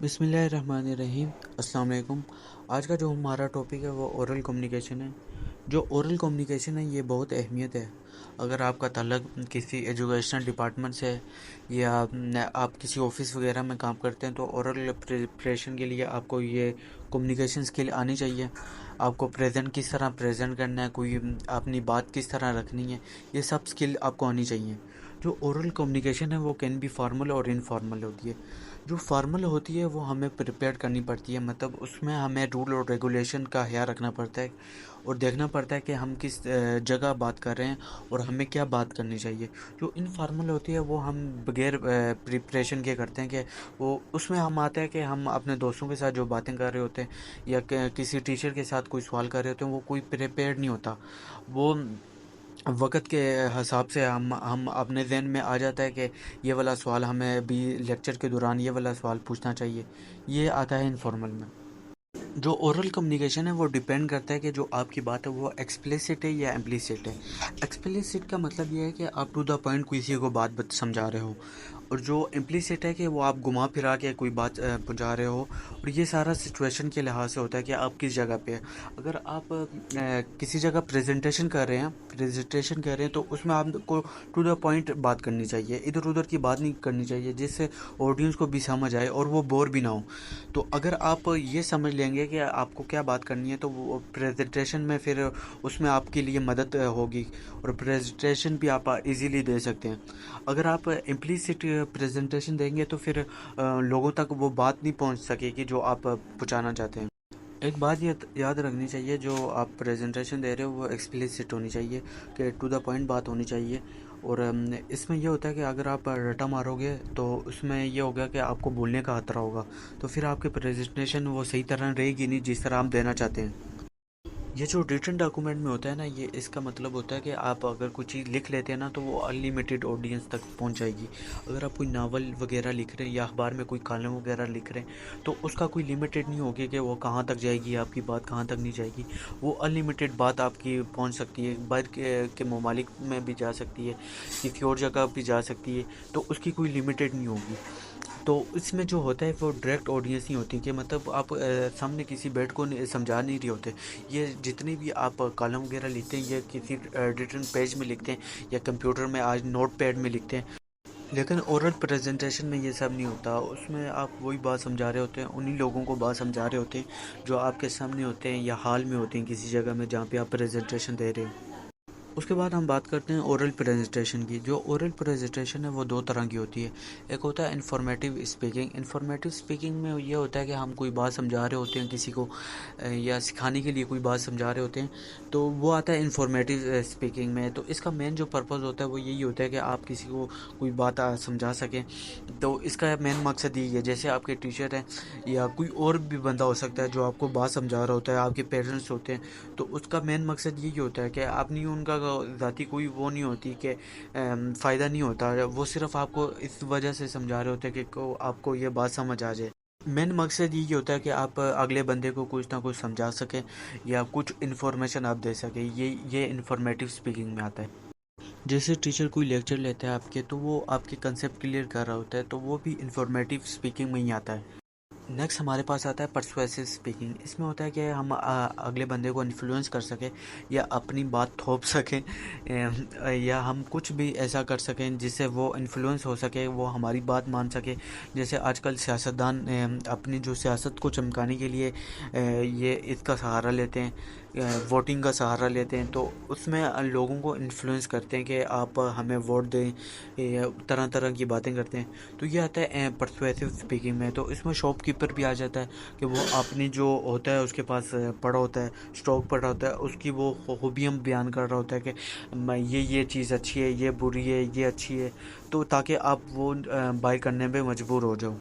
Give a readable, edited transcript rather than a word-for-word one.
बिस्मिल्लाहिर्रहमानिर्रहीम। अस्सलाम वालेकुम। आज का जो हमारा टॉपिक है वो ओरल कम्युनिकेशन है। जो ओरल कम्युनिकेशन है ये बहुत अहमियत है। अगर आपका ताल्लुक किसी एजुकेशनल डिपार्टमेंट से है या आप किसी ऑफिस वगैरह में काम करते हैं तो ओरल प्रिपरेशन के लिए आपको ये कम्युनिकेशन स्किल आनी चाहिए। आपको प्रेजेंट किस तरह प्रेजेंट करना है, कोई अपनी बात किस तरह रखनी है, ये सब स्किल आपको आनी चाहिए। जो ओरल कम्युनिकेशन है वो कैन बी फॉर्मल और इनफॉर्मल होती है। जो फॉर्मल होती है वो हमें प्रिपेयर करनी पड़ती है, मतलब उसमें हमें रूल और रेगुलेशन का ख्याल रखना पड़ता है और देखना पड़ता है कि हम किस जगह बात कर रहे हैं और हमें क्या बात करनी चाहिए। जो इनफॉर्मल होती है वो हम बगैर प्रिपरेशन के करते हैं कि वो उसमें हम आते हैं कि हम अपने दोस्तों के साथ जो बातें कर रहे होते हैं या किसी टीचर के साथ कोई सवाल कर रहे होते हैं, वो कोई प्रिपेयर्ड नहीं होता। वो वक़्त के हिसाब से हम अपने ज़हन में आ जाता है कि ये वाला सवाल हमें अभी लेक्चर के दौरान ये वाला सवाल पूछना चाहिए। ये आता है इनफॉर्मल में। जो ओरल कम्युनिकेशन है वो डिपेंड करता है कि जो आपकी बात है वो एक्सप्लिसिट है या इम्प्लिसिट है। एक्सप्लिसिट का मतलब ये है कि आप टू द पॉइंट किसी को बात समझा रहे हो, और जो इम्प्लिसिट है कि वो आप घुमा फिरा के कोई बात पहुंचा रहे हो। और ये सारा सिचुएशन के लिहाज से होता है कि आप किस जगह पे है। अगर आप किसी जगह प्रेजेंटेशन कर रहे हैं तो उसमें आपको टू द पॉइंट बात करनी चाहिए, इधर उधर की बात नहीं करनी चाहिए, जिससे ऑडियंस को भी समझ आए और वो बोर भी ना हो। तो अगर आप ये समझ लेंगे कि आपको क्या बात करनी है तो वो प्रेजेंटेशन में फिर उसमें आपके लिए मदद होगी और प्रेजेंटेशन भी आप इजीली दे सकते हैं। अगर आप इम्प्लिसिट प्रेजेंटेशन देंगे तो फिर लोगों तक वो बात नहीं पहुंच सकेगी जो आप पहुंचाना चाहते हैं। एक बात ये याद रखनी चाहिए, जो आप प्रेजेंटेशन दे रहे हो वो एक्सप्लिसिट होनी चाहिए, कि टू द पॉइंट बात होनी चाहिए। और इसमें ये होता है कि अगर आप रटा मारोगे तो उसमें ये होगा कि आपको बोलने का खतरा होगा, तो फिर आपकी प्रेजेंटेशन वो सही तरह रहेगी नहीं जिस तरह आप देना चाहते हैं। ये जो रिटन डॉक्यूमेंट में होता है ना, ये इसका मतलब होता है कि आप अगर कुछ चीज़ लिख लेते हैं ना तो वो अनलिमिटेड ऑडियंस तक पहुंच जाएगी। अगर आप कोई नावल वगैरह लिख रहे हैं या अखबार में कोई कॉलम वगैरह लिख रहे हैं तो उसका कोई लिमिटेड नहीं होगी कि वो कहाँ तक जाएगी, आपकी बात कहाँ तक नहीं जाएगी। वो अनलिमिटेड बात आपकी पहुँच सकती है, बाहर के ममालिक में भी जा सकती है, किसी और जगह भी जा सकती है, तो उसकी कोई लिमिटेड नहीं होगी। तो इसमें जो होता है वो डायरेक्ट ऑडियंस नहीं होती, कि मतलब आप सामने किसी बैठ को समझा नहीं रहे होते। ये जितने भी आप कॉलम वगैरह लिखते हैं या किसी रिटन पेज में लिखते हैं या कंप्यूटर में आज नोट पैड में लिखते हैं, लेकिन ओरल प्रेजेंटेशन में ये सब नहीं होता। उसमें आप वही बात समझा रहे होते हैं, उन्हीं लोगों को बात समझा रहे होते हैं जो आपके सामने होते हैं या हाल में होते हैं किसी जगह में जहाँ पे आप प्रेजेंटेशन दे रहे हैं। उसके बाद हम बात करते हैं ओरल प्रेजेंटेशन की। जो ओरल प्रेजेंटेशन है वो दो तरह की होती है। एक होता है इन्फॉर्मेटिव स्पीकिंग। इन्फॉर्मेटिव स्पीकिंग में ये होता है कि हम कोई बात समझा रहे होते हैं किसी को, या सिखाने के लिए कोई बात समझा रहे होते हैं, तो वो आता है इन्फॉर्मेटिव स्पीकिंग में। तो इसका मेन जो पर्पज़ होता है वो यही होता है कि आप किसी को कोई बात समझा सकें। तो इसका मेन मकसद यही है। जैसे आपके टीचर हैं या कोई और भी बंदा हो सकता है जो आपको बात समझा रहा होता है, आपके पेरेंट्स होते हैं, तो उसका मेन मकसद यही होता है कि आपने उनका ज़ाती कोई वो नहीं होती कि फ़ायदा नहीं होता। वो सिर्फ आपको इस वजह से समझा रहे होते हैं कि आपको ये बात समझ आ जाए। मेन मकसद यही होता है कि आप अगले बंदे को कुछ ना कुछ समझा सकें या कुछ इन्फॉर्मेशन आप दे सकें। ये इन्फॉर्मेटिव स्पीकिंग में आता है। जैसे टीचर कोई लेक्चर लेता है आपके, तो वो आपके कंसेप्ट क्लियर कर रहा होता है, तो वो भी इन्फॉर्मेटिव स्पीकिंग में ही आता है। नेक्स्ट हमारे पास आता है परसुएसिव स्पीकिंग। इसमें होता है कि हम अगले बंदे को इन्फ्लुएंस कर सकें या अपनी बात थोप सकें, या हम कुछ भी ऐसा कर सकें जिससे वो इन्फ्लुएंस हो सके, वो हमारी बात मान सके। जैसे आजकल सियासतदान अपनी जो सियासत को चमकाने के लिए ये इसका सहारा लेते हैं, वोटिंग का सहारा लेते हैं, तो उसमें लोगों को इन्फ्लुएंस करते हैं कि आप हमें वोट दें, तरह तरह की बातें करते हैं। तो ये आता है परसुएसिव स्पीकिंग में। तो इसमें शॉपकीपर भी आ जाता है कि वो अपनी जो होता है उसके पास पड़ा होता है, स्टॉक पड़ा होता है, उसकी वो खूबियाँ बयान कर रहा होता है कि ये चीज़ अच्छी है, ये बुरी है, ये अच्छी है, तो ताकि आप वो बाय करने पे मजबूर हो जाओ।